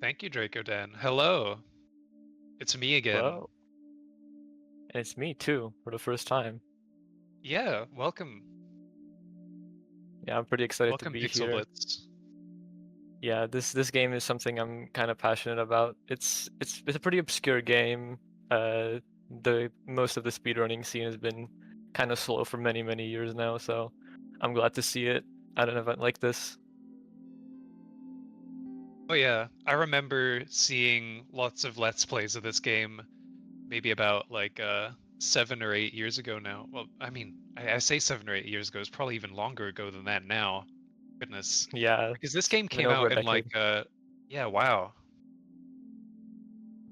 Thank you, Draco Dan. Hello. It's me again. Hello. And it's me too, for the first time. Yeah, welcome. Yeah, I'm pretty excited to Welcome, be Pixel here. Blitz. Yeah, this game is something I'm kind of passionate about. It's a pretty obscure game. The most of the speedrunning scene has been kind of slow for many years now, so I'm glad to see it at an event like this. Oh yeah, I remember seeing lots of Let's Plays of this game maybe about like 7 or 8 years ago now. Well, I mean, I say 7 or 8 years ago. It's probably even longer ago than that now. Goodness. Yeah, Because this game it's been came over out a in like decade. yeah, wow.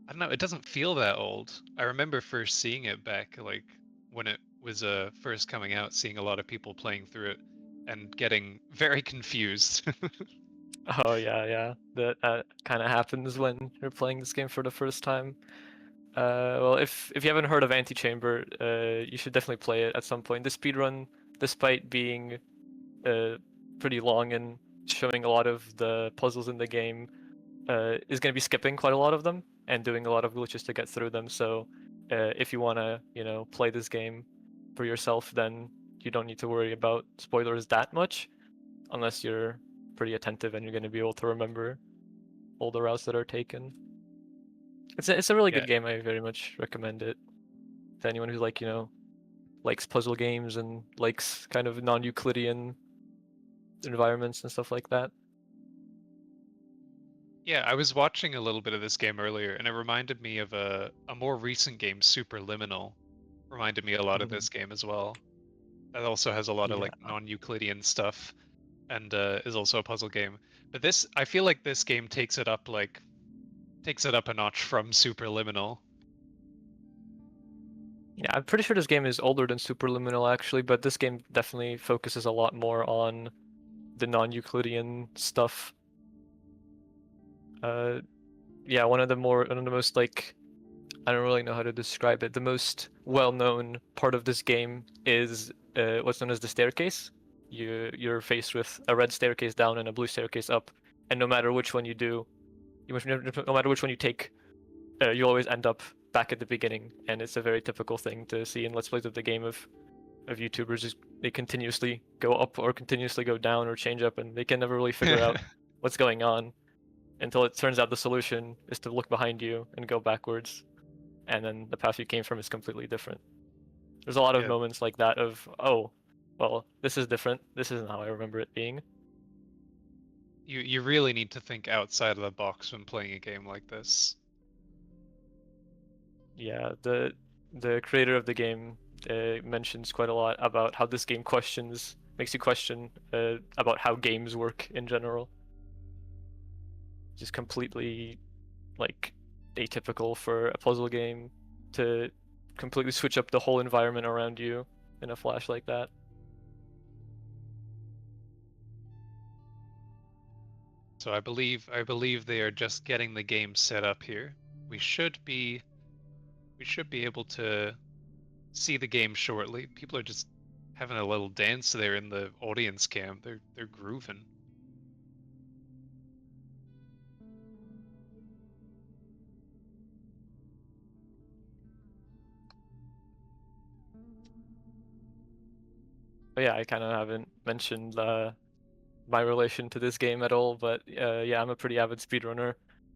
I don't know, it doesn't feel that old. I remember first seeing it back like when it was first coming out, seeing a lot of people playing through it and getting very confused. Oh yeah. That kind of happens when you're playing this game for the first time. Well, if you haven't heard of Antichamber, you should definitely play it at some point. The speedrun, despite being uh, pretty long and showing a lot of the puzzles in the game, is going to be skipping quite a lot of them and doing a lot of glitches to get through them. So, if you want to, play this game for yourself, then you don't need to worry about spoilers that much, unless you're pretty attentive and you're going to be able to remember all the routes that are taken. It's a really Yeah, good game. I very much recommend it to anyone who likes puzzle games and likes kind of non-Euclidean environments and stuff like that. yeah. I was watching a little bit of this game earlier, and it reminded me of a more recent game, Superliminal. Reminded me a lot of Mhm. this game as well. It also has a lot of Yeah, like non-Euclidean stuff, and is also a puzzle game. But this, I feel like this game takes it up a notch from Superliminal. yeah. I'm pretty sure this game is older than Superliminal actually, but this game definitely focuses a lot more on the non-Euclidean stuff. Uh, yeah, one of the most like I don't really know how to describe it. The most well-known part of this game is what's known as the staircase. You're faced with a red staircase down and a blue staircase up, and no matter which one you do, no matter which one you take, you always end up back at the beginning, and it's a very typical thing to see in Let's Plays of the game of YouTubers. Just they continuously go up or continuously go down or change up, and they can never really figure out what's going on until it turns out the solution is to look behind you and go backwards, and then the path you came from is completely different. There's a lot of Yeah, moments like that of, oh, well, this is different. This isn't how I remember it being. you really need to think outside of the box when playing a game like this. Yeah, the creator of the game mentions quite a lot about how this game makes you question about how games work in general. Just completely like atypical for a puzzle game to completely switch up the whole environment around you in a flash like that. So I believe they are just getting the game set up here. We should be we should be able to see the game shortly. People are just having a little dance there in the audience cam. They're grooving. But yeah, I kind of haven't mentioned my relation to this game at all, but yeah, I'm a pretty avid speedrunner.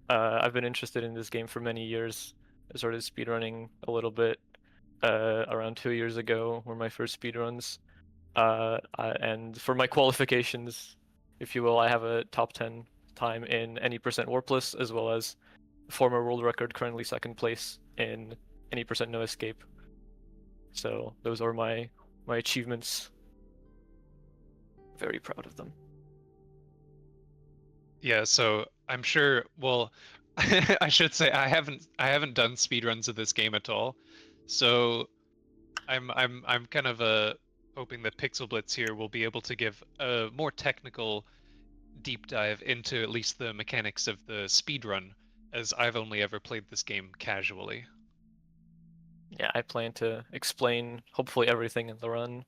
I've been interested in this game for many years. I started speedrunning a little bit around 2 years ago, were my first speedruns. And for my qualifications, if you will, I have a top 10 time in any percent warpless, as well as former world record, currently second place in any percent no escape. So those are my achievements. Very proud of them. Yeah, so I'm sure, well, I should say I haven't done speedruns of this game at all. So I'm kind of hoping that Pixel Blitz here will be able to give a more technical deep dive into at least the mechanics of the speedrun, as I've only ever played this game casually. Yeah, I plan to explain hopefully everything in the run.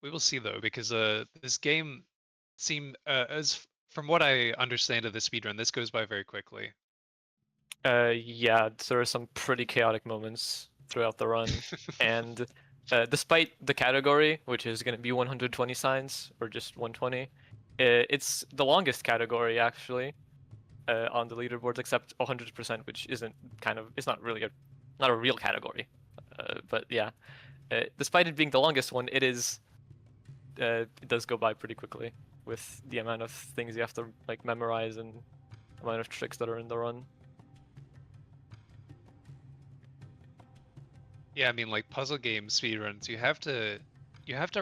We will see though, because this game seem as from what I understand of the speedrun, this goes by very quickly. Yeah, there are some pretty chaotic moments throughout the run, and despite the category, which is going to be 120 signs or just 120, it's the longest category actually on the leaderboards, except 100%, which isn't it's not really not a real category. But yeah, despite it being the longest one, it does go by pretty quickly with the amount of things you have to like memorize and amount of tricks that are in the run. Yeah, I mean, like puzzle game speedruns, you have to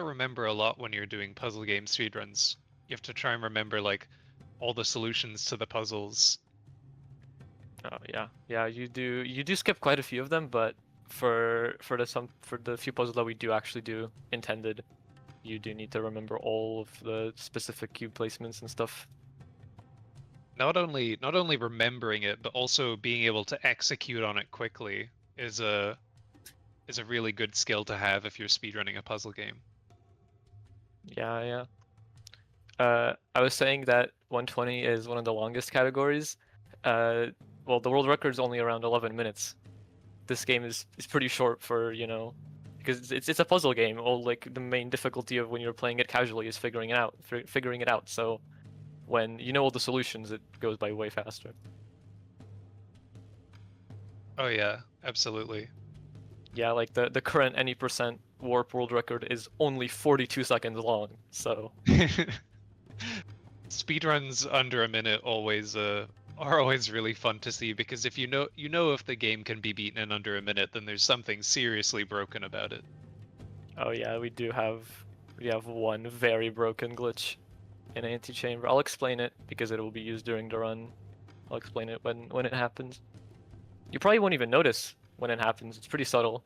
remember a lot when you're doing puzzle game speedruns. You have to try and remember like all the solutions to the puzzles. Oh yeah, you do skip quite a few of them, but for the few puzzles that we do actually do intended, you do need to remember all of the specific cube placements and stuff. Not only remembering it, but also being able to execute on it quickly is a really good skill to have if you're speedrunning a puzzle game. Yeah. I was saying that 120 is one of the longest categories. Well, the world record is only around 11 minutes. This game is pretty short for, because it's a puzzle game. All like the main difficulty of when you're playing it casually is figuring it out. So when you know all the solutions, it goes by way faster. Oh yeah, absolutely. Yeah, like the current any percent warp world record is only 42 seconds long. So Speedruns under a minute are always really fun to see, because if you know if the game can be beaten in under a minute, then there's something seriously broken about it. oh yeah, we have one very broken glitch in Antichamber. I'll explain it because it will be used during the run. I'll explain it when it happens. You probably won't even notice when it happens. It's pretty subtle.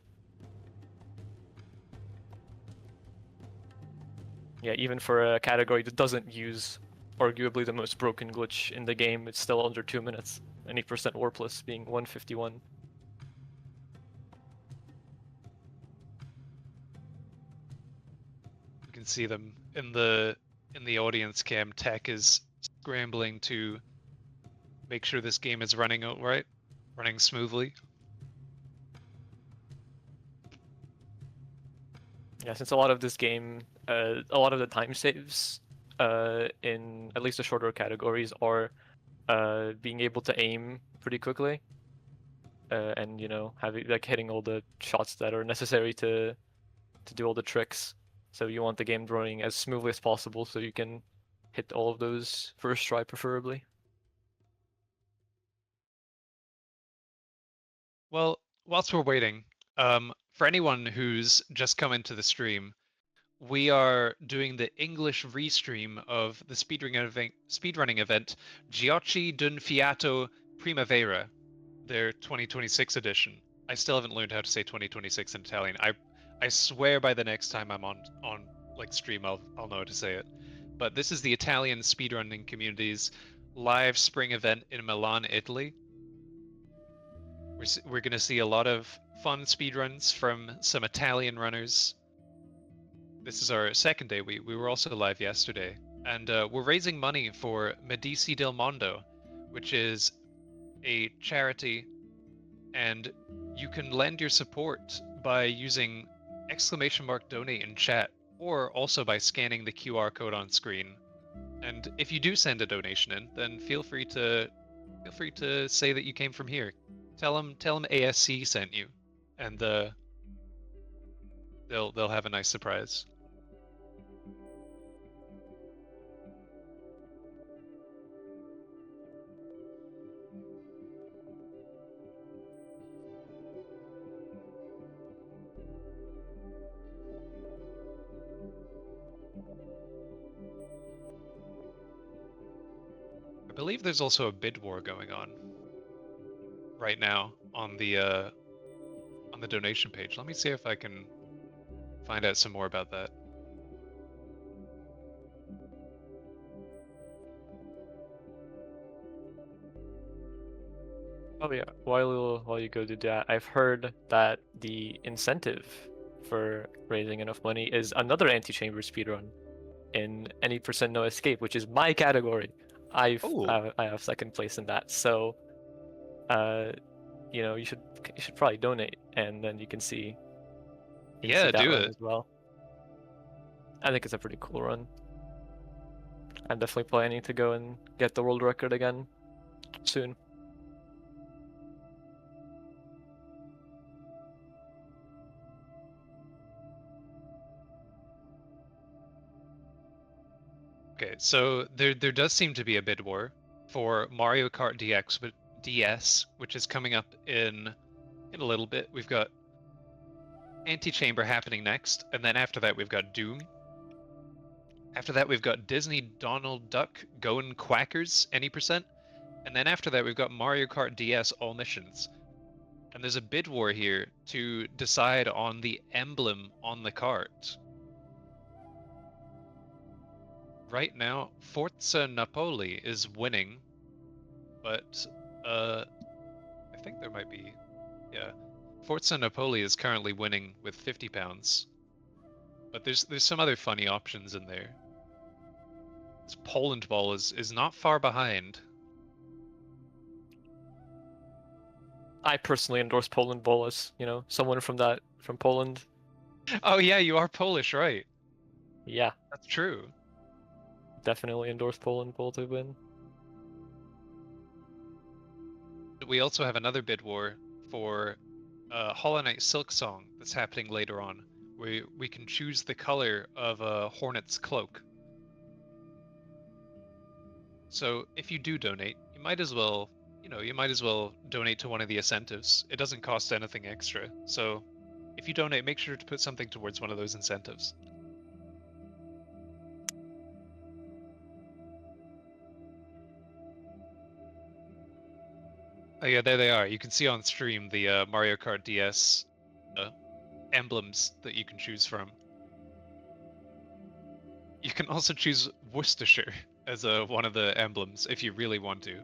Yeah, even for a category that doesn't use arguably the most broken glitch in the game, it's still under 2 minutes. Any percent warpless being 151. You can see them in the audience cam. Tech is scrambling to make sure this game is running outright, running smoothly. Yeah, since a lot of this game, a lot of the time saves in at least the shorter categories are being able to aim pretty quickly, and having like hitting all the shots that are necessary to do all the tricks. So you want the game running as smoothly as possible, so you can hit all of those first try, preferably. Well, whilst we're waiting, for anyone who's just come into the stream, we are doing the English restream of the speedrunning event Giochi D'un Fiato Primavera, their 2026 edition. I still haven't learned how to say 2026 in Italian. I swear by the next time I'm on like stream I'll know how to say it. But this is the Italian speedrunning community's live spring event in Milan, Italy. We're going to see a lot of fun speedruns from some Italian runners. This is our second day. We were also live yesterday, and we're raising money for Medici del Mondo, which is a charity, and you can lend your support by using !donate in chat, or also by scanning the QR code on screen. And if you do send a donation in, then feel free to say that you came from here. Tell them ASC sent you, and they'll have a nice surprise. I believe there's also a bid war going on right now on the donation page. Let me see if I can find out some more about that. Oh yeah, while you go do that, I've heard that the incentive for raising enough money is another Antichamber speedrun. in any % no escape, which is my category. I Ooh. have second place in that. So, you know, you should probably donate, and then you can see. Yeah, that do run it. as well. I think it's a pretty cool run. I'm definitely planning to go and get the world record again soon. Okay, so there does seem to be a bid war for Mario Kart DS, which is coming up in a little bit. We've got Antichamber happening next, and then after that we've got Doom. After that we've got Disney Donald Duck Goin' Quackers any %, and then after that we've got Mario Kart DS All Missions. And there's a bid war here to decide on the emblem on the cart. Right now, Forza Napoli is winning, but I think there might be, yeah, Forza Napoli is currently winning with £50, but there's some other funny options in there. This Poland ball is not far behind. I personally endorse Poland Ball as, you know, someone from Poland. Oh yeah, you are Polish, right? Yeah, That's true. definitely endorse Poland Ball to win. We also have another bid war for Hollow Knight Silk Song that's happening later on, where we can choose the color of a Hornet's cloak. So if you do donate, you might as well, donate to one of the incentives. It doesn't cost anything extra. So if you donate, make sure to put something towards one of those incentives. Oh yeah, there they are. You can see on stream the Mario Kart DS emblems that you can choose from. You can also choose Worcestershire as one of the emblems if you really want to.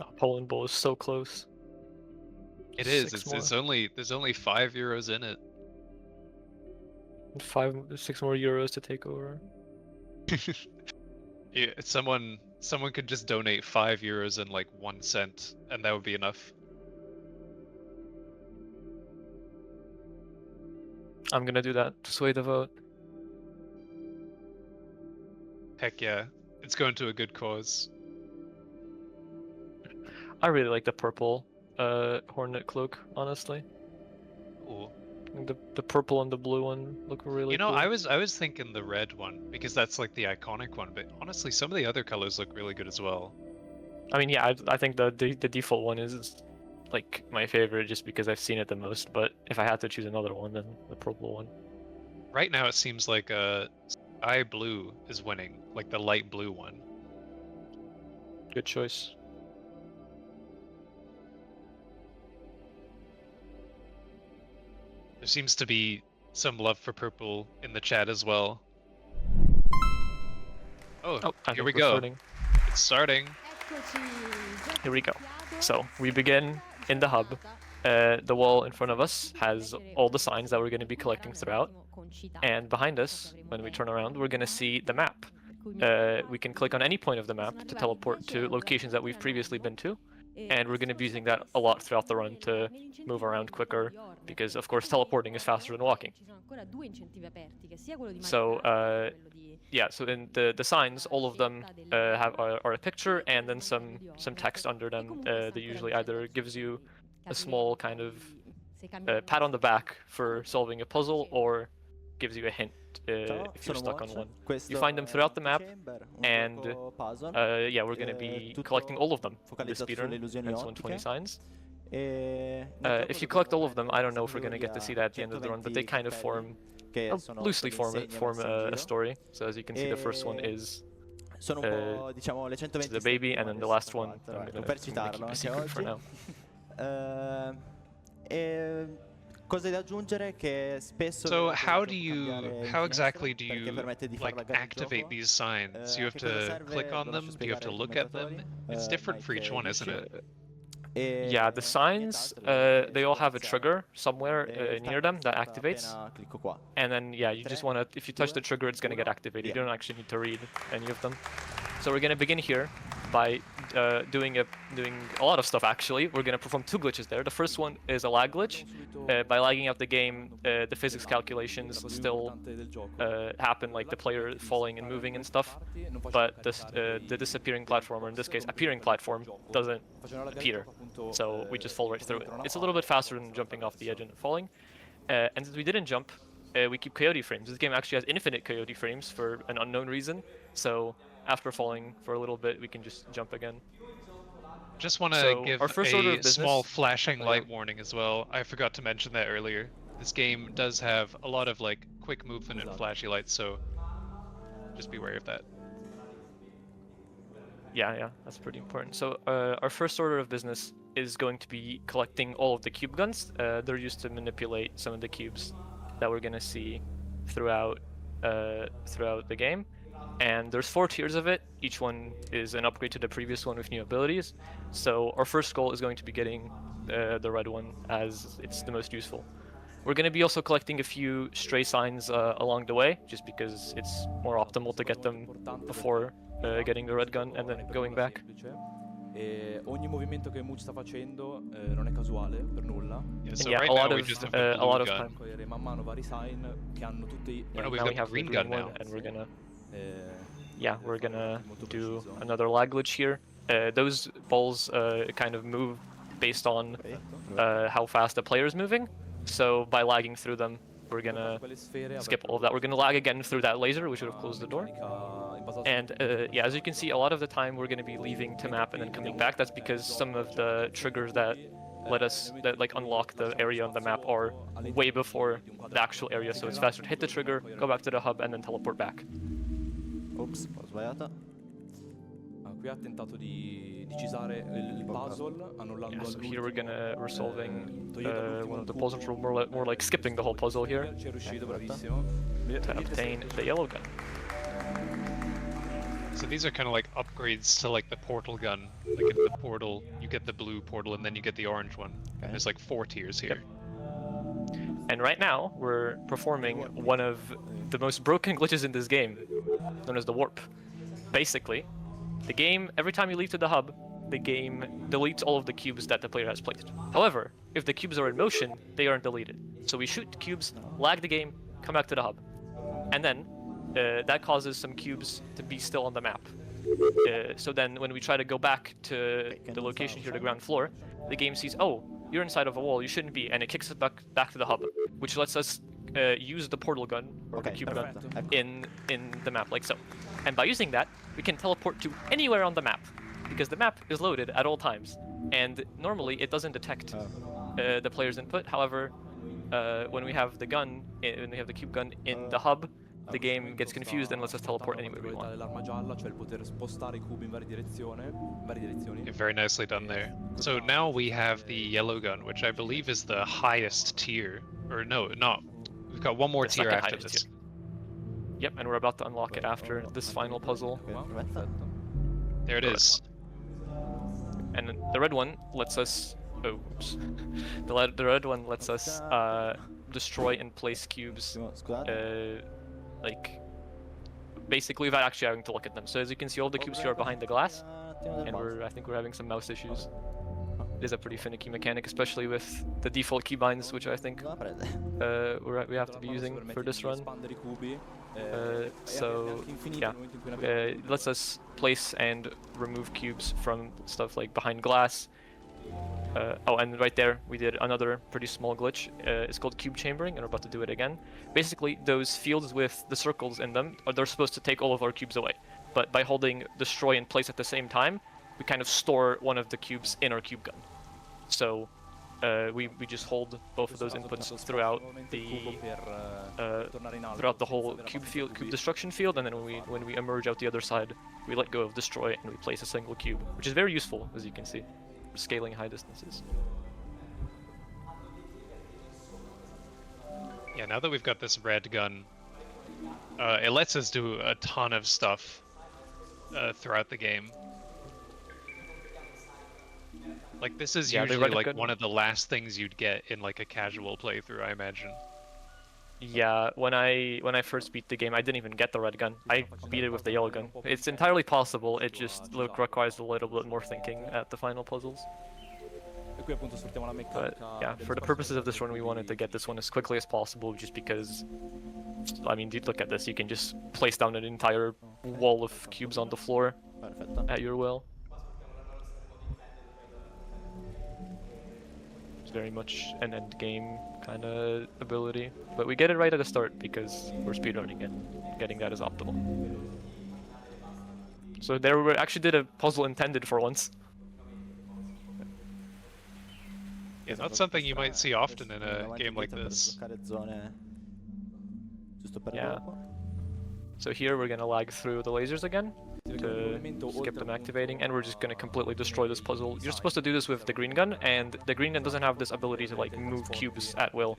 Oh, Poland Ball is so close. It is. There's only €5 in it. 6 more euros to take over. Yeah, someone could just donate €5 and like 1 cent, and that would be enough. I'm gonna do that to sway the vote. Heck yeah, it's going to a good cause. I really like the purple Hornet cloak, honestly. Ooh. The purple and the blue one look really cool. I was thinking the red one because that's like the iconic one, but honestly, some of the other colors look really good as well. I mean, yeah, I think the default one is like my favorite just because I've seen it the most. But if I had to choose another one, then the purple one. Right now, it seems like sky blue is winning, like the light blue one. Good choice. There seems to be some love for purple in the chat as well. Oh, here we go. Starting. It's starting. Here we go. So we begin in the hub. The wall in front of us has all the signs that we're going to be collecting throughout. And behind us, when we turn around, we're going to see the map. We can click on any point of the map to teleport to locations that we've previously been to. And we're going to be using that a lot throughout the run to move around quicker, because of course teleporting is faster than walking. So yeah, so in the signs, all of them are a picture and then some text under them. They usually either gives you a small kind of pat on the back for solving a puzzle, or gives you a hint if you're stuck on one. You find them throughout the map, and yeah, we're going to be collecting all of them in this speedrun. There's 120 signs. If you collect all of them, I don't know if we're going to get to see that at the end of the run, but they kind of loosely form a story. So as you can see, the first one is the baby, and then the last one, I'm going to keep a secret for now. So how exactly do you like activate these signs? You have to click on them? Do you have to look at them? It's different for each one, isn't it? Yeah, the signs, they all have a trigger somewhere near them that activates. Clicco qua. And then, yeah, you just want to, if you touch the trigger, it's going to get activated. You don't actually need to read any of them. So we're going to begin here by doing a lot of stuff, actually. We're going to perform two glitches there. The first one is a lag glitch. By lagging out the game, the physics calculations still happen, like the player falling and moving and stuff. But the disappearing platform, or in this case, appearing platform, doesn't appear. So we just fall right through it. It's a little bit faster than jumping off the edge and falling. And since we didn't jump, we keep coyote frames. This game actually has infinite coyote frames for an unknown reason. So after falling for a little bit, we can just jump again. Just want to So, give our first order of a business- small flashing Oh, light yeah. warning as well. I forgot to mention that earlier. This game does have a lot of like quick movement and flashy lights, so just be wary of that. Yeah, that's pretty important. So our first order of business is going to be collecting all of the cube guns. They're used to manipulate some of the cubes that we're gonna see throughout the game. And there's 4 tiers of it. Each one is an upgrade to the previous one with new abilities. So our first goal is going to be getting the red one, as it's the most useful. We're going to be also collecting a few stray signs along the way, just because it's more optimal to get them before getting the red gun and then going back. Ogni movimento che Mooch sta facendo non è casuale per nulla. Yeah, so Yeah, right a now lot we of just have the a blue lot of gun. time. Cogliere man mano vari sign che hanno tutti Oh, no, we've Now got we have the green green gun one, now. and we're gonna yeah, we're gonna do another lag glitch here. Those balls kind of move based on how fast the player is moving. So by lagging through them, we're gonna skip all of that. We're gonna lag again through that laser, which would have closed the door. And yeah, as you can see, a lot of the time we're gonna be leaving to map and then coming back. That's because some of the triggers that like unlock the area on the map are way before the actual area. So it's faster to hit the trigger, go back to the hub, and then teleport back. Ops, ho sbagliato. Qui ha tentato di cisare il puzzle, annullando Yeah, so here we're solving togliendo one of the l'ultimo puzzles. We're more like skipping the whole puzzle here Ci è riuscito, bravissimo. to obtain the yellow gun. So these are kind of like upgrades to like the portal gun. Like in the portal, you get the blue portal and then you get the orange one. Okay. There's like 4 tiers here. And right now, we're performing one of the most broken glitches in this game, known as the warp. Basically, the game, every time you leave to the hub, the game deletes all of the cubes that the player has placed. However, if the cubes are in motion, they aren't deleted. So we shoot the cubes, lag the game, come back to the hub. And then, that causes some cubes to be still on the map. So then when we try to go back to the location here, the ground floor, the game sees, oh, you're inside of a wall, you shouldn't be, and it kicks us back to the hub, which lets us use the portal gun, or the cube gun, in the map, like so. And by using that, we can teleport to anywhere on the map, because the map is loaded at all times. And normally it doesn't detect the player's input. However, when we have the gun, when we have the cube gun in the hub, the game gets confused and lets us teleport anywhere we want. Yeah, very nicely done there. So now we have the yellow gun, which I believe is the highest tier. Or no, not. We've got one more The tier second after highest this. tier. Yep, and we're about to unlock it after this final puzzle. There it is. And the red one lets us... Oh, oops. The red one lets us destroy and place cubes, like, basically without actually having to look at them. So as you can see, all the cubes here are behind the glass, and I think we're having some mouse issues. It is a pretty finicky mechanic, especially with the default keybinds, which I think we have to be using for this run. So yeah, it lets us place and remove cubes from stuff like behind glass. Oh, and right there we did another pretty small glitch. It's called cube chambering, and we're about to do it again. Basically, those fields with the circles in them, they're supposed to take all of our cubes away. But by holding destroy and place at the same time, we kind of store one of the cubes in our cube gun. So we just hold both of those inputs throughout the whole cube destruction field, and then when we emerge out the other side, we let go of destroy and we place a single cube, which is very useful, as you can see, for scaling high distances. Yeah, now that we've got this red gun, it lets us do a ton of stuff throughout the game. Like this is Yeah, they usually run a like good- one of the last things you'd get in like a casual playthrough, I imagine. Yeah, when I first beat the game, I didn't even get the red gun. I beat it with the yellow gun. It's entirely possible. It just requires a little bit more thinking at the final puzzles. E qui appunto sfruttiamo la But meccanica. yeah, dello for the spazio purposes of libero this run, we per wanted to cui- get this one as quickly as possible, just because, I mean, dude, look at this. You can just place down an entire wall of cubes on the floor Perfetto. at your will. It's very much an end game kind of ability, but we get it right at the start because we're speedrunning and getting that is optimal. So there we actually did a puzzle intended for once. Yeah, not something you might see often in a game like this. Per sbloccare zone giusto per Yeah. dopo. So here we're gonna lag through the lasers again to skip them activating, and we're just gonna completely destroy this puzzle. You're supposed to do this with the green gun, and the green gun doesn't have this ability to like move cubes at will.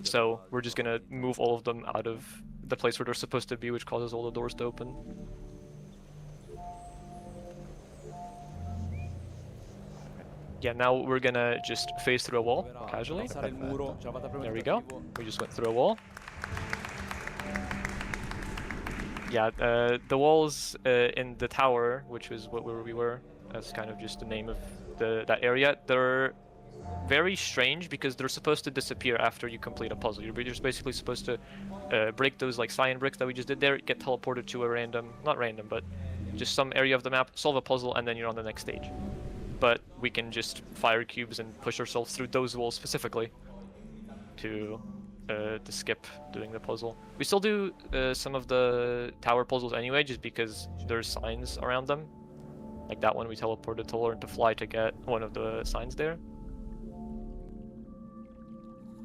So we're just gonna move all of them out of the place where they're supposed to be, which causes all the doors to open. Yeah, now we're gonna just phase through a wall casually. Passare il muro, ce la vado a premere There we il go. tentativo. We just went through a wall. Yeah, the walls in the tower, which was where we were, that's kind of just the name of that area. They're very strange because they're supposed to disappear after you complete a puzzle. You're just basically supposed to break those like cyan bricks that we just did there, get teleported to a random, not random, but just some area of the map, solve a puzzle, and then you're on the next stage. But we can just fire cubes and push ourselves through those walls specifically to skip doing the puzzle. We still do some of the tower puzzles anyway, just because there's signs around them. Like that one, we teleported to learn to fly to get one of the signs there.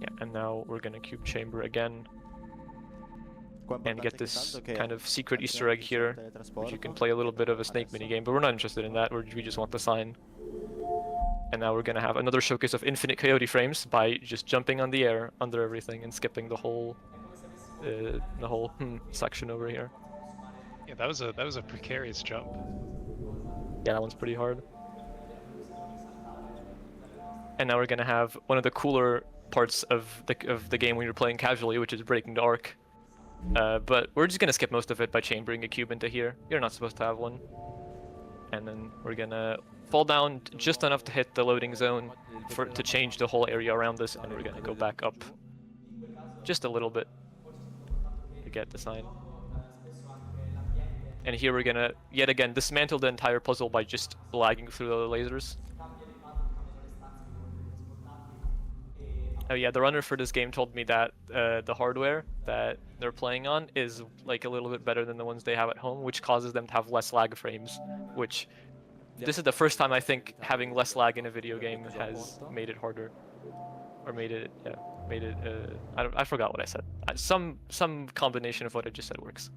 Yeah, and now we're gonna cube chamber again and get this kind of secret Easter egg here, which you can play a little bit of a snake minigame, but we're not interested in that. We just want the sign. And now we're gonna have another showcase of infinite coyote frames by just jumping on the air under everything and skipping the whole section over here. Yeah, that was a precarious jump. Yeah, that one's pretty hard. And now we're gonna have one of the cooler parts of the game when you're playing casually, which is breaking the arc. But we're just gonna skip most of it by chambering a cube into here. You're not supposed to have one. And then we're gonna fall down just enough to hit the loading zone to change the whole area around us, and we're gonna go back up just a little bit to get the sign. And here we're gonna yet again dismantle the entire puzzle by just lagging through the lasers. Oh yeah, the runner for this game told me that the hardware that they're playing on is like a little bit better than the ones they have at home, which causes them to have less lag frames, which this is the first time I think having less lag in a video game has made it harder. Or made it, I forgot what I said. Some combination of what I just said works.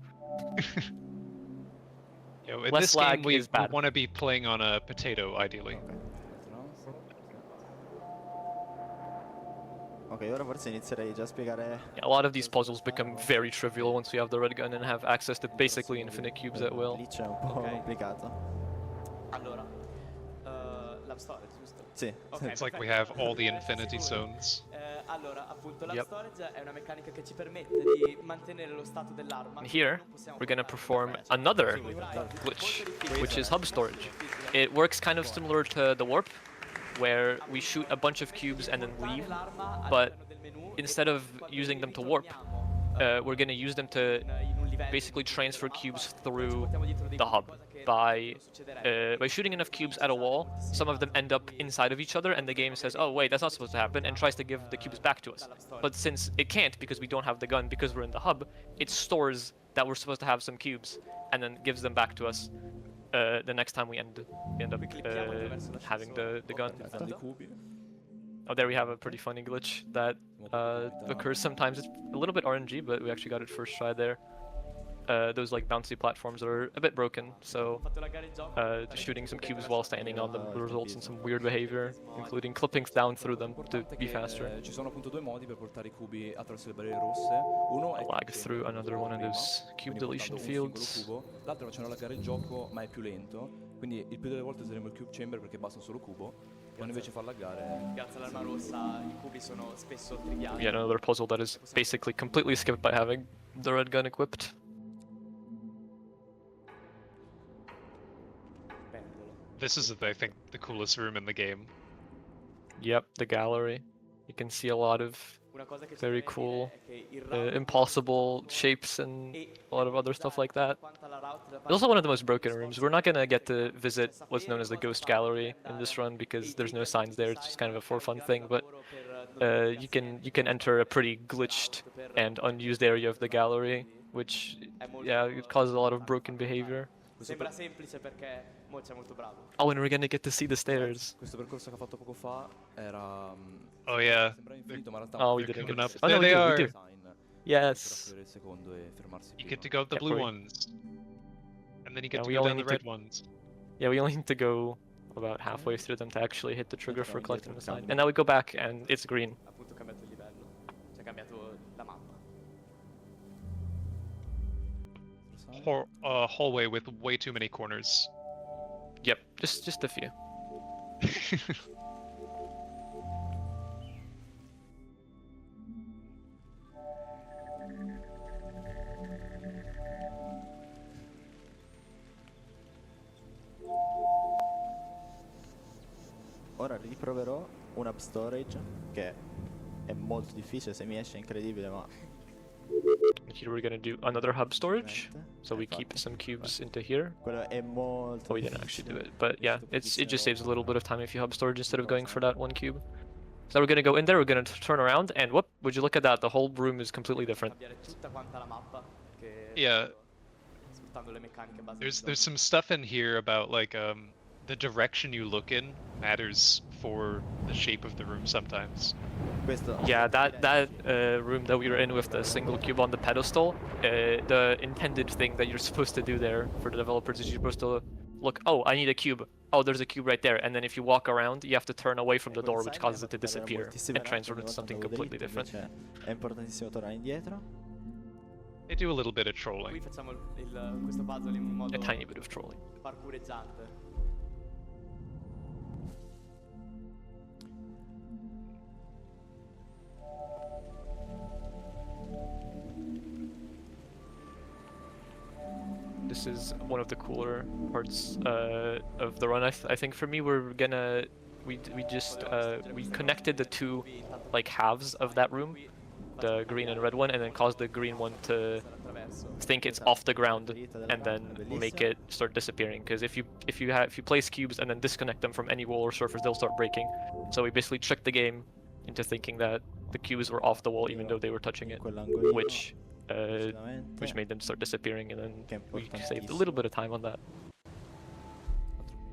You know, in Less this game, lag we is bad. want to be playing on a potato, ideally. Ok, ora forse inizierei già a spiegare. Yeah, a lot of these puzzles become very trivial once we have the red gun and have access to basically infinite cubes at will. Glitch è un po' complicato. Allora, Love Storage, giusto? Sì. Ok, It's like we perfetto. have all the infinity zones. Allora, appunto, Love Yep. Storage è una meccanica che ci permette di mantenere lo stato dell'arma. And here, we're gonna perform another glitch, which is hub storage. It works kind of similar to the warp, where we shoot a bunch of cubes and then leave, but instead of using them to warp, we're gonna use them to basically transfer cubes through the hub. By shooting enough cubes at a wall, some of them end up inside of each other, and the game says, "Oh wait, that's not supposed to happen," and tries to give the cubes back to us. But since it can't, because we don't have the gun, because we're in the hub, it stores that we're supposed to have some cubes, and then gives them back to us the next time we end up having the gun. Oh, there we have a pretty funny glitch that occurs sometimes. It's a little bit RNG, but we actually got it first try there. Those like bouncy platforms are a bit broken, so shooting some cubes while standing on them results in some weird behavior, including clipping down through them to be faster. Ci sono appunto due modi per portare i cubi attraverso le barriere rosse. Uno è Lag through another one of those cube quindi deletion portando un singolo fields. cubo, l'altro è facendo laggare il gioco, ma è più lento. Quindi il più delle volte useremo il cube chamber perché basta un solo cubo. Quando invece fa laggare... Grazie all'arma rossa i cubi sono spesso triviali. Yet another puzzle that is basically completely skipped by having the red gun equipped. Pendolo. This is, I think, the coolest room in the game. Yep, the gallery. You can see a lot of Una cosa che very ci preme cool, dire è che il round impossible è shapes and e a lot of other stuff like that. quanto alla route da It's also parte one of the most di broken rooms. Xbox, We're not gonna get to bisogna visit what's known sapere as the cosa Ghost fare Gallery per in this andare. run because E there's no trigger signs there. It's design just kind of a fa un for fun grande thing, but lavoro per non you can enter a pretty glitched and unused area of the gallery, which yeah, it causes a lot of broken behavior. Sembra semplice perché Mo c'è molto bravo. Oh, and we're gonna get to see the stairs. Questo percorso che ha fatto poco fa era... Oh yeah. Sembrava infinito, ma in realtà... Oh, we They're didn't get coming to up. see. Oh no, There we they do, we are. do. Design Yes. per aprire il secondo e fermarsi You prima. get to go with the Yep, blue we- ones. And then you Yeah, get to we go only down the need to- red ones. Yeah, we only need to go about halfway through them to actually hit the trigger for Entrano collecting indietro the il sign. cambio. And now we go back and it's green. Appunto ha cambiato il livello. Cioè ha cambiato la mappa. Hallway with way too many corners. Yep, just a few. Ora riproverò un up storage che è molto difficile, se mi esce è incredibile, ma Here we're gonna do another hub storage. Ovviamente. So we keep Infatti. some cubes into here. quello è molto Oh, we didn't actually do difficile. it, but È yeah, stato it just pochissime saves a little bit of time if you hub storage instead of going for Cosa? that one cube. So we're gonna go in there, we're gonna turn around, and whoop, would you look at that? The whole room is completely different. Cambiare tutta quanta la mappa. Che Yeah. sfruttando le meccaniche base. There's some stuff in here about like the direction you look in matters for the shape of the room sometimes. Questo Yeah, that room that we were in with the single cube on the pedestal, the intended thing that you're supposed to do there for the developers is you're supposed to look, oh, I need a cube. Oh, there's a cube right there. And then if you walk around, you have to turn away from the door, which causes it to disappear and transform into something completely different. È importantissimo tornare indietro. They do a little bit of Qui trolling. facciamo questo puzzle in un modo A tiny bit of trolling. parkoureggiante. This is one of the cooler parts of the run. I think for me, we connected the two like halves of that room, the green and red one, and then caused the green one to think it's off the ground and then make it start disappearing. Because if you place cubes and then disconnect them from any wall or surface, they'll start breaking. So we basically tricked the game into thinking that the cubes were off the wall even though they were touching it, Quell'angolino, which decisamente. made them start disappearing, and then Che è we saved a little bit of time on that.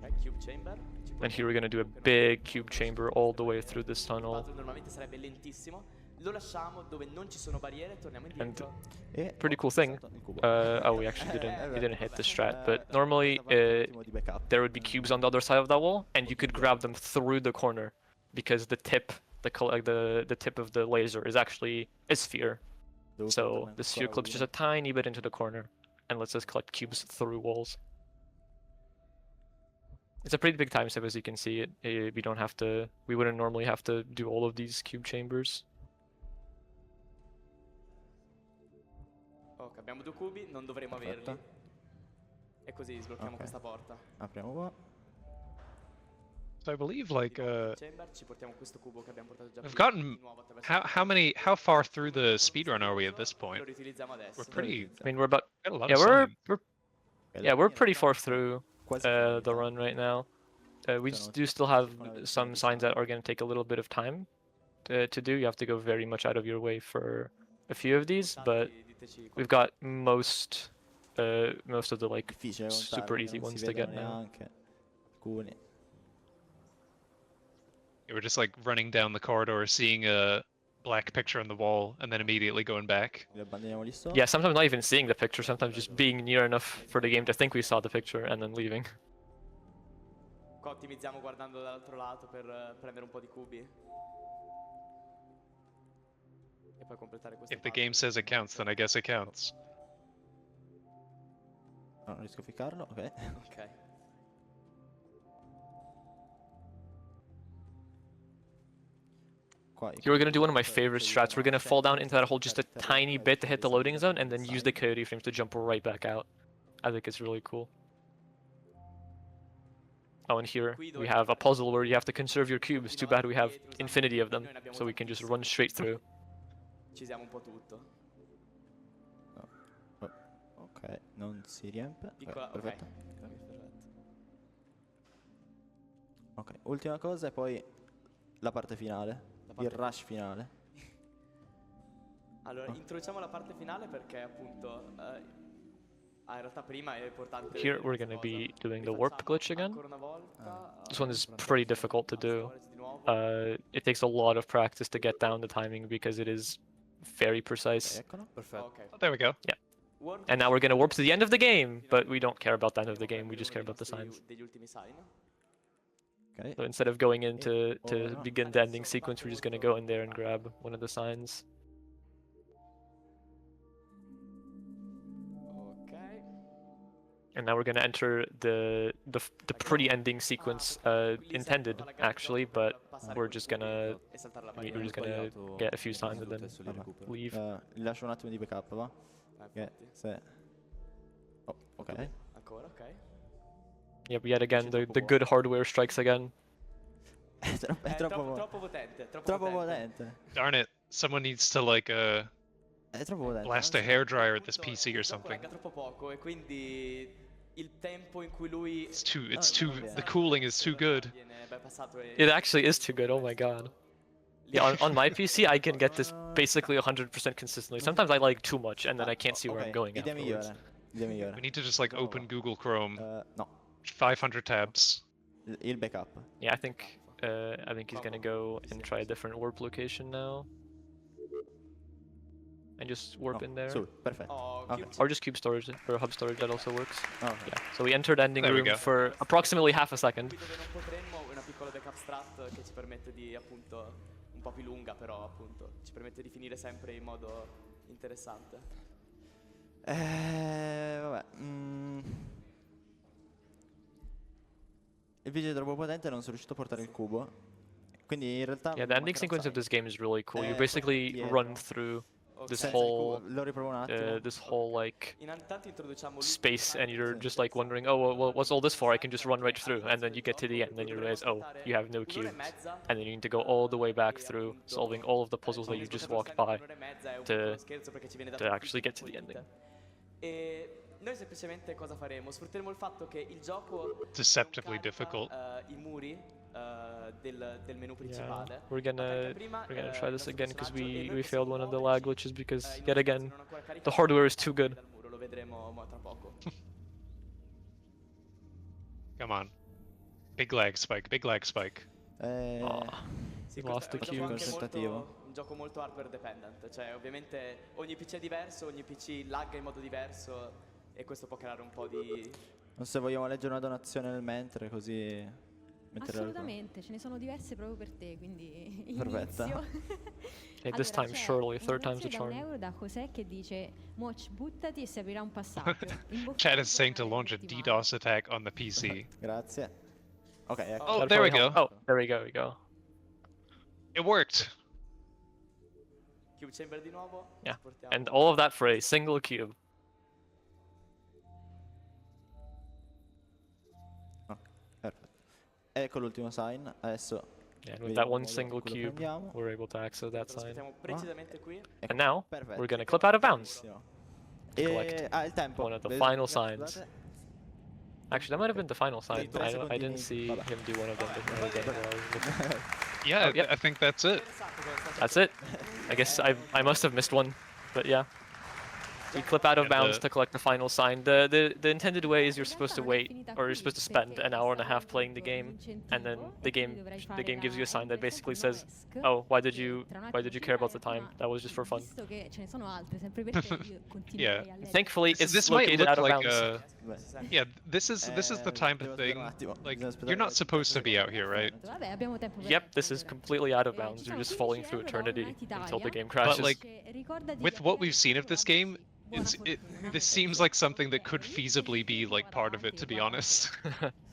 Ok, cube chamber. And here we're gonna do a big cube chamber all the way through this Il tunnel. puzzle normalmente sarebbe lentissimo. Lo lasciamo dove non ci sono barriere e torniamo indietro. E Pretty ho cool thing. passato il cubo. Oh, we actually didn't hit the strat, but È normally stato un attimo di backup. there would be cubes on the other side of that wall, and you could grab them through the corner because the tip of the laser is actually a sphere. Devo So prenderne the sphere ancora clips just uno. a tiny bit into the corner and lets us collect cubes through walls. It's a pretty big time save, as you can see. We wouldn't normally have to do all of these cube chambers. Ok, abbiamo due cubi, non dovremo averli. Perfetto. E così sblocchiamo Ok. questa porta. Apriamo qua. So I believe like Chamber, ci portiamo questo cubo che abbiamo portato già we've prima, gotten di nuovo attraverso how far through the speedrun are we at this lo point? riutilizziamo adesso. We're pretty I mean, we're about got a lot yeah, of we're sign. we're E yeah, alla we're fine pretty in far realtà through quasi the finita. run right now. We Sono do still have circa una ventina some di signs that sign. are going to take a little bit of time to do. You have to go very much out of your way for a few of these, but Diteci we've got most of the like Difficile super contarli, easy non ones si to get vedono now. neanche. Alcuni. We're just like running down the corridor, seeing a black picture on the wall, and then immediately going back. Li abbandoniamo lì sotto. Yeah, sometimes not even seeing the picture, sometimes just being near enough for the game to think we saw the picture and then leaving. Qua ottimizziamo guardando dall'altro lato per prendere un po' di cubi. E poi completare questo If the puzzle. game says it counts, then I guess it counts. No, non riesco a ficcarlo, ok. Ok. qua. Here we're gonna do one of my favorite strats. We're gonna fall down into that hole just a tiny bit to hit the loading zone, and then use the coyote frames to jump right back out. I think it's really cool. Oh, and here we have a puzzle where you have to conserve your cubes. Too bad we have infinity of them, so we can just run straight through. Ci siamo un po' tutto. Ok, non si riempie. Piccola, ok. Perfetto. Perfetto. Ok, ultima cosa e poi la parte finale. Il rush finale. Allora, introduciamo la parte finale perché appunto in realtà prima è importante. Here we're gonna be doing the warp glitch again. Ancora una volta. This one is pretty difficult to do. It takes a lot of practice to get down the timing because it is very precise. Eccolo. Perfetto. Ok. Oh, there we go. And now we're gonna warp to the end of the game, but we don't care about the end of the game, we just care about the signs. Degli ultimi sign. Ok. So instead of going in to begin the ending sequence, we're just gonna go in there and grab one of the signs. Ok. And now we're gonna enter the pretty ending sequence intended actually, but we're just gonna E saltare la we're barriera. just gonna get a few signs and then Adesso li recupero. leave. Gli lascio un attimo di backup, va? Che Infatti. se... Oh, ok. Ancora, ok. Yep, yet again the good hardware strikes again. È troppo Troppo potente. troppo potente. Darn it. Someone needs to like È troppo potente. blast a hairdryer at this PC or something. Lagga troppo poco e quindi il tempo in cui lui It's too the cooling is too good. viene bypassato e It actually is too good, oh my god. Yeah, on my PC I can get this basically 100% consistently. Sometimes I like too much and then I can't see where I'm going Idea afterwards. migliore. Idea migliore. We need to just like open Google Chrome, No, 500 tabs. il backup. Yeah, I think he's gonna go and try a different warp location now. And just warp in there. Su, perfetto. Oh, Ok. Or just cube storage or hub storage, that also works. Ok. Yeah. So we entered ending There we room go. for approximately half a second. qui dove non potremmo una piccola backup strat che ci permette di appunto un po' più lunga però appunto ci permette di finire sempre in modo interessante. Vabbè. Il video è troppo potente e non sono riuscito a portare il cubo. Quindi in realtà... Yeah, the ending mancherà sequence of sai. this game is really cool. You Eh, basically dietro. run through this Senza il whole cubo, lo riprovo un attimo. this whole like Intanto introduciamo space, and you're just like wondering, oh well, what's all this for? I can just run right through, and then you get to the end, and then you realize, oh, you have no cubes, and then you need to go all the way back through, solving all of the puzzles that you just walked by to actually get to the ending. E noi semplicemente cosa faremo? Sfrutteremo il fatto che il gioco Deceptively non carica, difficult. I muri del menu Yeah, principale. we're gonna try this again because we failed one of the lag lag glitches because yet again the hardware is too good. Lo vedremo tra poco. Come on. Big lag spike, big lag spike. Aw. Sì, Lost the questo è un cubes. gioco anche Tentativo. un gioco molto hardware dependent, cioè ovviamente ogni PC è diverso, ogni PC lagga in modo diverso e questo può creare un po' di... Non so se vogliamo leggere una donazione nel mentre, così... mettere Assolutamente, ce ne sono diverse proprio per te, quindi Perfetta. inizio. Okay, this Allora, time c'è surely, una third time's a donazione da charm. €1 da José che dice Moch, buttati e si aprirà un passaggio. In bocca Chat al is saying to lupo, launch a settimana. DDoS attack on the PC. Grazie. Ok, ecco. Oh, That'll there we probably go. help. Oh, there we go. It worked. Cube chamber di nuovo. Yeah, ci portiamo- And all of that for a single cube. Perfetto. Ecco l'ultimo sign. Adesso Yeah, and with vediamo that one il modo single in cui lo cube, prendiamo. we're able to access that sign. Trasmettiamo precisamente qui. Ecco. And now, Perfetto. we're gonna clip out of bounds. Benissimo. Collect Il tempo. one of the Le- final scusate. signs. Actually, that might have been the final sign. tre I secondini. didn't see Vabbè. him do one of them. But I did while I was looking. Yeah, Oh, yep. I think that's it. That's it. I guess I must have missed one, but yeah. We clip out of And, bounds to collect the final sign. The intended way is you're supposed to wait, or you're supposed to spend an hour and a half playing the game, and then the game gives you a sign that basically says, "Oh, why did you care about the time? That was just for fun." Visto che ce ne sono altre sempre per te, io continuerei a leggere. Thankfully, This, it's this might located look out of like bounds. Beh, yeah, this is the type devo of aspettare thing un attimo, like bisogna aspettare you're not supposed to be out here, right? Vabbè, abbiamo tempo per Yep, this is leggere. completely out of Ci bounds. You're sono just falling through 15 euro da eternity Unite until the Italia. game crashes. like, Che ricordati With di what avere we've seen of this buona game, this fortuna. seems like something that could feasibly be like part of it, to be honest.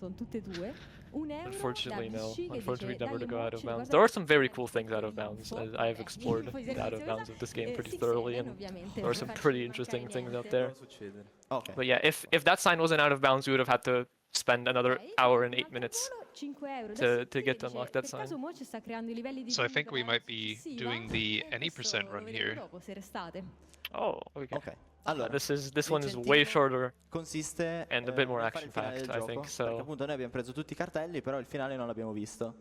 Sono tutte due. €1 Unfortunately, da no. VC che Unfortunately, dice, never to "Dai, go out of Moch, bounds. guarda There are che some ti very faccio cool things out of vedere bounds. l'info". I have explored Poi the out of servizio bounds of this game pretty 6-7 thoroughly, and ovviamente there non are some faccio pretty mancare interesting things out niente. there. Può succedere. Ok. But yeah, if that sign wasn't out of bounds, we would have had to spend another Ok, hour and un 8 altro minutes volo, €5 da to City get che to unlock dice, that per caso sign. Moch sta creando i livelli di So I turni think per we la might era be successiva? doing the any Questo percent lo run vedremo here. dopo, se restate. Oh, okay. Ok. Allora, This one is l'incentivo way shorter. consiste and a bit more nel fare il finale action-packed, del I gioco, think, so- perché appunto noi abbiamo preso tutti i cartelli, però il finale non l'abbiamo visto.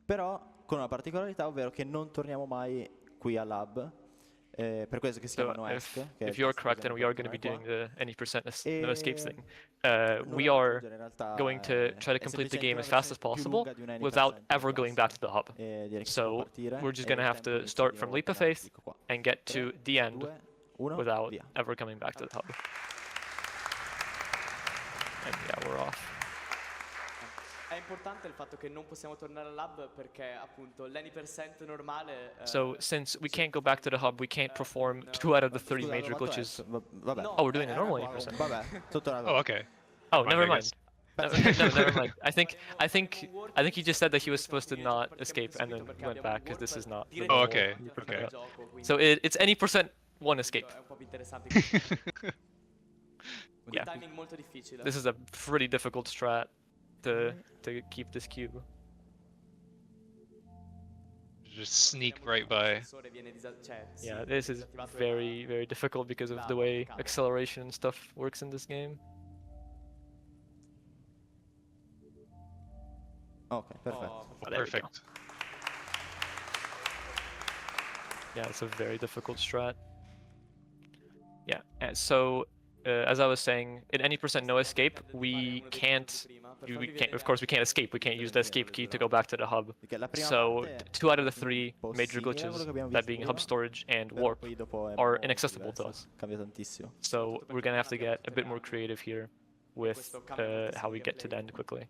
Però con una particolarità, ovvero che non torniamo mai qui al lab, per questo che si So chiama ESC. che è if il you're tasto correct, then we are che going to be usiamo doing qua. the any percent E no escapes thing. nulla We da are aggiungere, in realtà going to è try to complete the semplicemente game una as fast as versione più possible lunga di un any without percent ever going back to the hub. E direi che possiamo So partire, we're just e going to il have tempo to inizia start di from nuovo Leap of appena Faith clicco qua. and get 3, to the end 2, 1, without via. ever coming back to the hub. And yeah, we're off. È importante il fatto che non possiamo tornare al lab perché appunto l'any% normale So since we can't go back to the hub, we can't perform 2 out of the 3 Scusa, major l'ho fatto glitches. ESC, vabbè. No. Oh, we're doing the Era normal qua, 8%. vabbè, tutto una Oh, okay. Oh, Fine, never I mind. guess. No, never mind. I think he just said that he was supposed to not escape and then went back because this is not. the Oh, normal okay, loop of okay. that. So it's any percent one escape. È un po' più interessante. Il Yeah, timing molto difficile. this is a pretty difficult strat to keep this cube. Just sneak right by. Yeah, this is very very difficult because of the way acceleration and stuff works in this game. Ok, perfetto. Oh, there we go. Perfect. Yeah, it's a very difficult strat. Yeah, and so as I was saying, in any percent no escape, we can't. Of course, we can't escape. We can't use the escape key to go back to the hub. Perché la prima So parte 2 out of the 3 major possibile, quello che glitches, abbiamo that visto being prima, hub storage and però warp, poi dopo è are molto inaccessible to diversa, us. cambia tantissimo. So we're gonna have to get a bit more creative here with how we get to the end quickly.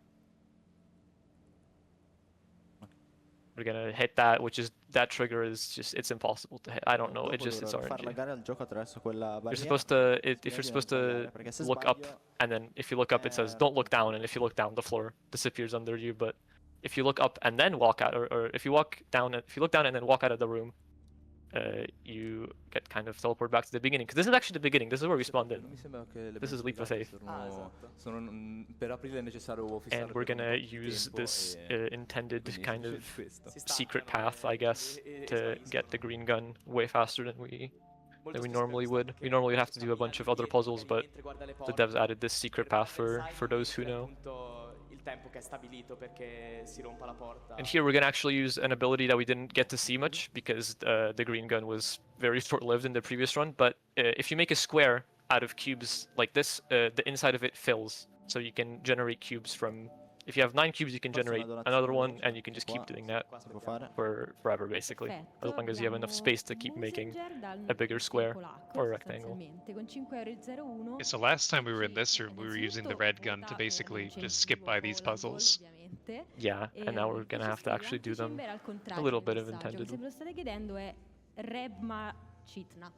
We're gonna hit that, which is that trigger is just it's impossible to hit. I don't know. It Dopo just it's dovrò far RNG. laggare il gioco attraverso quella You're barriera. supposed to if Prima you're di supposed non to sbagliare, perché se look up, sbaglio, and then if you look up, it says don't look down, and if you look down, the floor disappears under you. But if you look up and then walk out, or if you walk down, if you look down and then walk out of the room, you get kind of teleported back to the beginning. Because this is actually the beginning. This is where we spawned in. Mi sembra che le This is Leap of Faith. Per aprire è necessario fissare And we're per un gonna tot di use tempo this e intended quindi kind of questo. secret path, I guess, to get the green gun way faster than we normally would. We normally have to do a bunch of other puzzles, but the devs added this secret path for those who know. And here we're gonna actually use an ability that we didn't get to see much because the green gun was very short-lived in the previous run. But if you make a square out of cubes like this, the inside of it fills, so you can generate cubes from. If you have 9 cubes, you can generate another one, and you can just keep doing that Si può fare? for forever, basically, as long as you have enough space to keep making a bigger square or a rectangle. Okay, so last time we were in this room, we were using the red gun to basically just skip by these puzzles. Yeah, and now we're gonna have to actually do them a little bit of intended. Se ve lo state chiedendo è Rebma Chitna.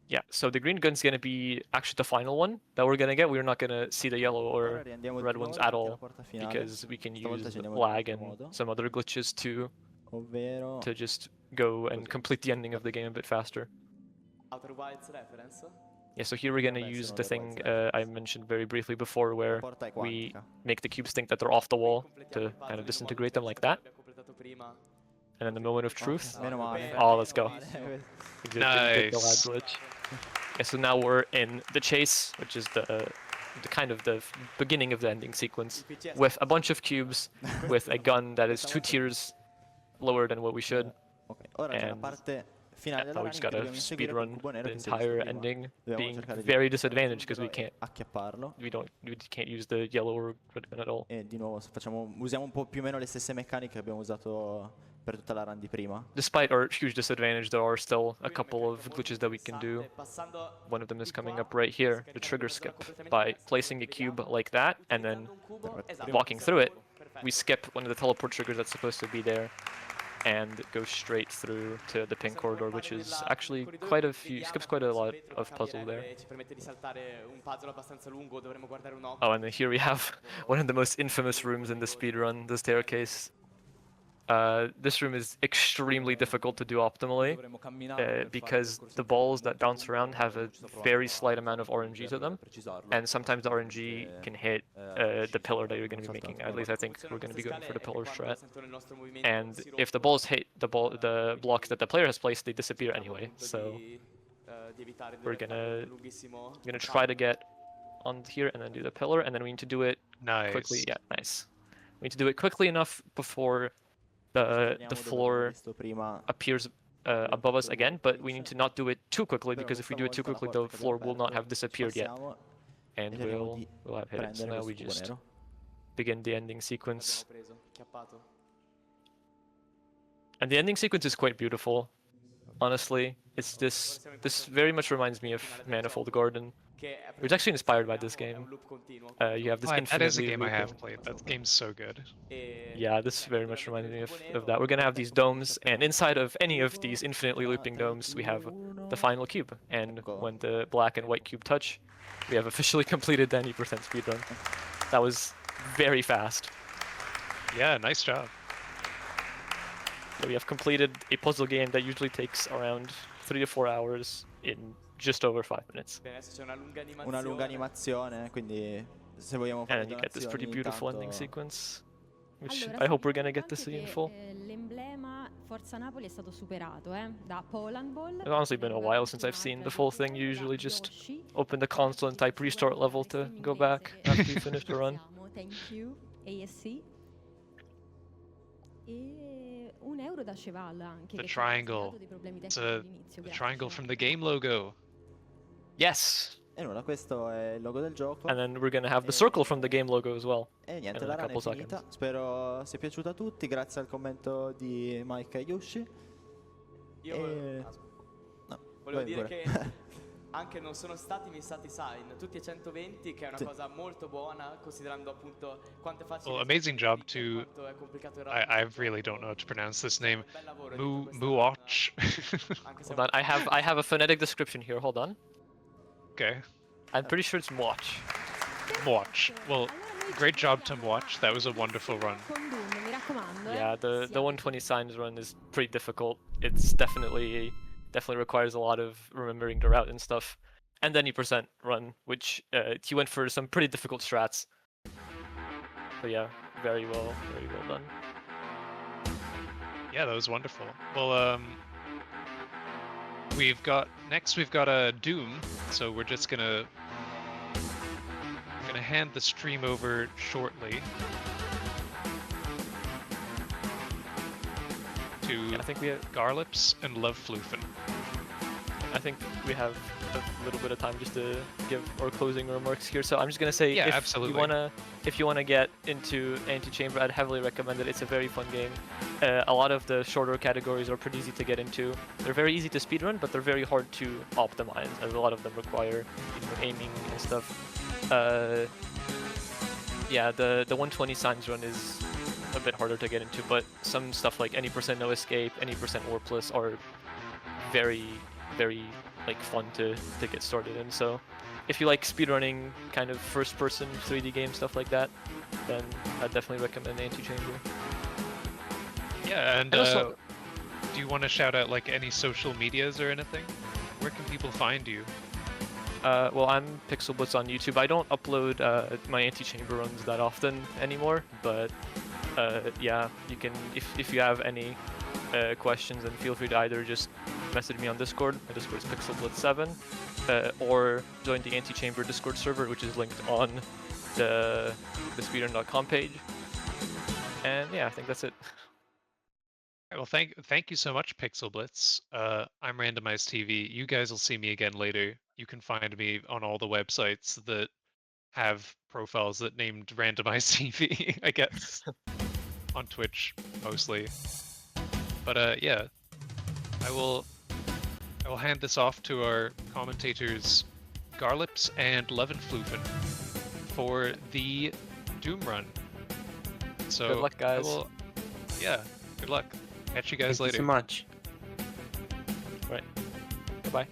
Yeah, so the green gun's gonna be actually the final one that we're gonna get. We're not gonna see the yellow Ora or riandiamo di red nuovo ones davanti at alla all porta finale, because we can stavolta use ci andiamo in lag un and altro modo, some other glitches ovvero to just go and complete the ending of the game a bit faster. Outer Wilds reference? Yeah, so here we're gonna Vabbè, use sono the le thing pezze. I mentioned very briefly before, la where porta è we quantica. make the cubes think that they're off the wall to kind of disintegrate them like that. And in the moment of truth, Meno male. oh, let's go. Male. We did the lag Nice. glitch. Yeah, so now we're in the chase, which is the kind of the beginning of the ending sequence, with a bunch of cubes, with a gun that is 2 tiers lower than what we should. Ok, ora c'è la And parte finale Yeah, della now we run just che gotta dobbiamo inseguire col speedrun cubo nero the che si è visto entire prima. ending, Dobbiamo being cercare di very prendere disadvantaged because we subito e can't acchiapparlo. we can't use the yellow or red gun at all. E di nuovo usiamo un po' più o meno le stesse meccaniche che abbiamo usato per tutta la run di prima. Despite our huge disadvantage, there are still a couple of glitches that we can do. One of them is coming up right here, the trigger skip. By placing a cube like that and then walking through it, we skip one of the teleport triggers that's supposed to be there. and go straight through to the pink corridor, which is actually quite a few, skips quite a lot of puzzle there. Oh, and then here we have one of the most infamous rooms in the speedrun, the staircase. This room is extremely difficult to do optimally because the balls that bounce around have a very slight amount of RNG to them, and sometimes the RNG can hit the pillar that you're going to be making. At least I think we're going to be going for the pillar strat. And if the balls hit the blocks that the player has placed, they disappear anyway. So we're gonna try to get on here and then do the pillar, and then we need to do it quickly. Yeah, nice. We need to do it quickly enough before the floor appears above us again, but we need to not do it too quickly, because if we do it too quickly, the floor will not have disappeared yet, and we'll have hit it. So now we just begin the ending sequence. And the ending sequence is quite beautiful, honestly. It's this very much reminds me of Manifold Garden. It was actually inspired by this game. You have this infinitely that is a game I looping- have played. That game's so good. Yeah, this very much reminds me of that. We're gonna have these domes, and inside of any of these infinitely looping domes, we have the final cube. And when the black and white cube touch, we have officially completed the 90% speedrun. That was very fast. Yeah, nice job. So we have completed a puzzle game that usually takes around 3 to 4 hours in just over 5 minutes. Una lunga animazione, quindi se vogliamo fare And you get this pretty beautiful ending intanto... sequence, which Allora, I hope we're sappiamo gonna get to see in anche full. che, l'emblema Forza Napoli è stato superato da Poland Ball. It's honestly been a while since I've seen the full thing. You usually just open the console and type restart level to go back after you finish the run. Thank you, ASC. E €1 da Cheval anche. The che ci ha triangle. dato dei problemi It's tecnici a all'inizio, the grazie, triangle Cheval. from the game logo. Yes! E nulla, questo è il logo del gioco. And then we're gonna have the circle from the game logo as well. E niente, in la a run è couple finita. seconds. Spero sia piaciuta a tutti. Grazie al commento di Mike e Yushi. Io No, volevo vai dire pure. che anche non sono stati missati sign, tutti e 120, che è una cosa molto buona, considerando appunto quanto è facile. Well, amazing job to. quanto è complicato il I really don't know how to pronounce this name. Bel lavoro dietro questa Muoch. anche se Hold on, I have a phonetic description here. Hold on. Okay. I'm pretty sure it's Moch. Moch. Well, great job to Moch. That was a wonderful run. Con Doom, mi raccomando. Yeah, the Siamo. 120 signs run is pretty difficult. It's definitely requires a lot of remembering the route and stuff. And then 90% run, which he went for some pretty difficult strats. So yeah, very well done. Yeah, that was wonderful. Well, we've got a Doom, so we're just gonna hand the stream over shortly to Yeah, I think we have Garlips and Love Floofen. a little bit of time just to give our closing remarks here. So I'm just gonna say, Yeah, if absolutely. you wanna get into Antichamber, I'd heavily recommend it. It's a very fun game. A lot of the shorter categories are pretty easy to get into. They're very easy to speedrun, but they're very hard to optimize, as a lot of them require aiming and stuff. Yeah, the 120 signs run is a bit harder to get into, but some stuff like any % no escape, any % warpless are very like fun to get started in. So if you like speedrunning kind of first person 3D game stuff like that, then I'd definitely recommend Antichamber. Yeah, and also, do you want to shout out like any social medias or anything? Where can people find you? well, I'm PixelBlitz on YouTube. I don't upload my Antichamber runs that often anymore, but yeah, you can, if you have any questions, then feel free to either just message me on Discord. My Discord is PixelBlitz7, or join the Antichamber Discord server, which is linked on the speedrun.com page. And yeah, I think that's it. Well, thank you so much, PixelBlitz. I'm Randomized TV. You guys will see me again later. You can find me on all the websites that have profiles that named Randomized TV, I guess. On Twitch, mostly. But yeah, I will hand this off to our commentators, Garlips and Levenflufen, for the Doom run. So Good luck, guys. yeah, good luck. Catch you guys Thank later. you so much. Bye.